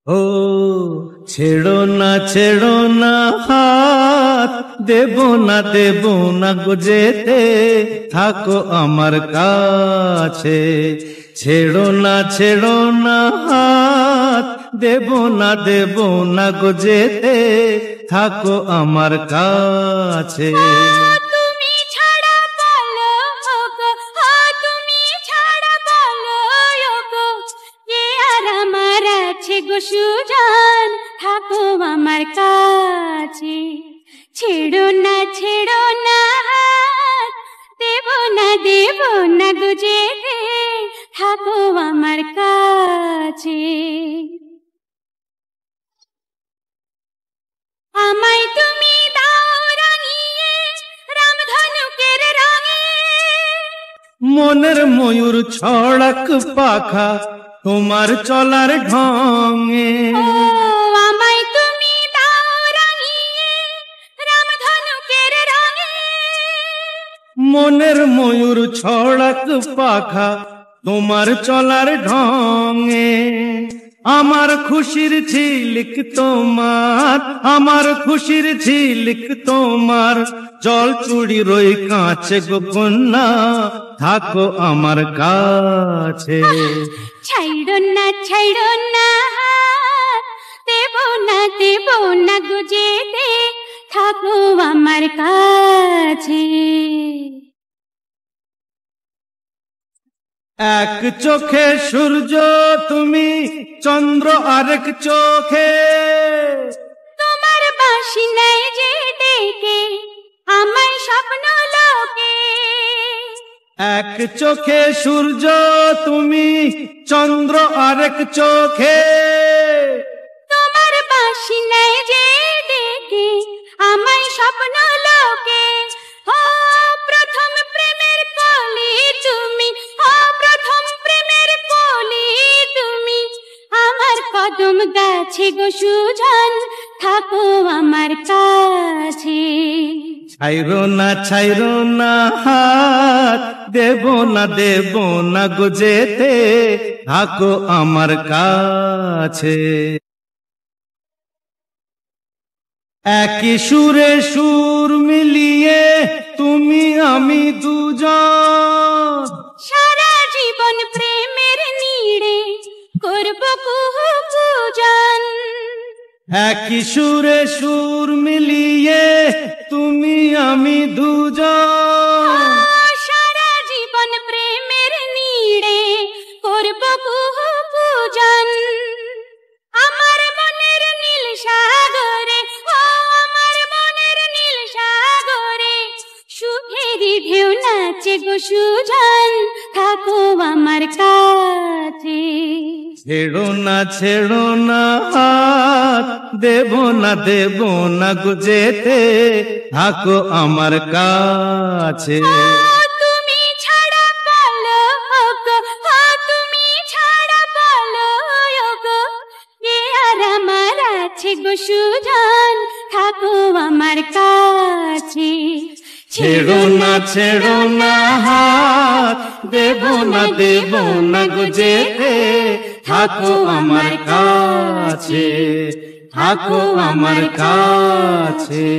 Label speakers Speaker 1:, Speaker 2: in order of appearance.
Speaker 1: ও ছেড়ো না হাত, দেব না গো যেতে, থাকো আমার কাছে। ছেড়ো না হাত, দেব না গো যেতে, থাকো আমার কাছে।
Speaker 2: সুজান থাকো আমার কাছে। ছেড়ো না হাত, দেব না গো যেতে, থাকো আমার কাছে। আমায় তুমি দাও রাঙিয়ে রামধনুকের রঙে,
Speaker 1: মনের ময়ূর ছড়াক পাখা তোমার চলার ঢঙে।
Speaker 2: আমায় তুমি দাও রাঙিয়ে রামধনুকের রঙে,
Speaker 1: মনের ময়ূর ছড়াক পাখা তোমার চলার ঢঙে। আমার খুশির ঝিলিক তোমার, আমার খুশির ঝিলিক তোমার, জল চুড়ি রই কাছে গো কন্যা, থাকো আমার কাছে।
Speaker 2: ছাইড়ো না হাত, দেব না গো যেতে, থাকো আমার কাছে।
Speaker 1: এক চোখে সূর্য তুমি, চন্দ্র আরেক চোখে,
Speaker 2: তোমার বাঁশি নাই যে ডেকে আমায় স্বপ্ন লোকে।
Speaker 1: এক চোখে সূর্য তুমি, চন্দ্র আরেক চোখে,
Speaker 2: তোমার বাঁশি নাই যে ডেকে আমায় স্বপ্ন লোকে। ও প্রথম প্রেমের কলি তুমি, ও প্রথম প্রেমের কলি তুমি, আমার কদম গাছে গো সুজন, থাকো আমার কাছে।
Speaker 1: ছাইরো না হাত, দেব না গো যেতে, থাকো আমার কাছে। একই সুরে সুর মিলিয়ে তুমি আমি দুজন,
Speaker 2: সারা জীবন প্রেমের নীড়ে করব কুহু পূজন।
Speaker 1: একই সুরে সুর মিলিয়ে তুমি আমি দুজন,
Speaker 2: সারা জীবন প্রেমের নীড়ে করব কুহু পূজন। আমার মনের নীল সাগরে, ও আমার মনের নীল সাগরে, সুখেরই ঢেউ নাচে গো সুজন, থাকো আমার কাছে।
Speaker 1: ছেড়ো না হাত, দেব না গো যেতে, থাকো আমার কাছে।
Speaker 2: তুমি ছাড়া বলো গো, তুমি ছাড়া বলো গো, কে আর আমার আছে গো সুজন, থাকো আমার কাছে।
Speaker 1: ছেড়ো না হাত, দেব না গো যেতে, থাকো আমার কাছে, থাকো আমার কাছে।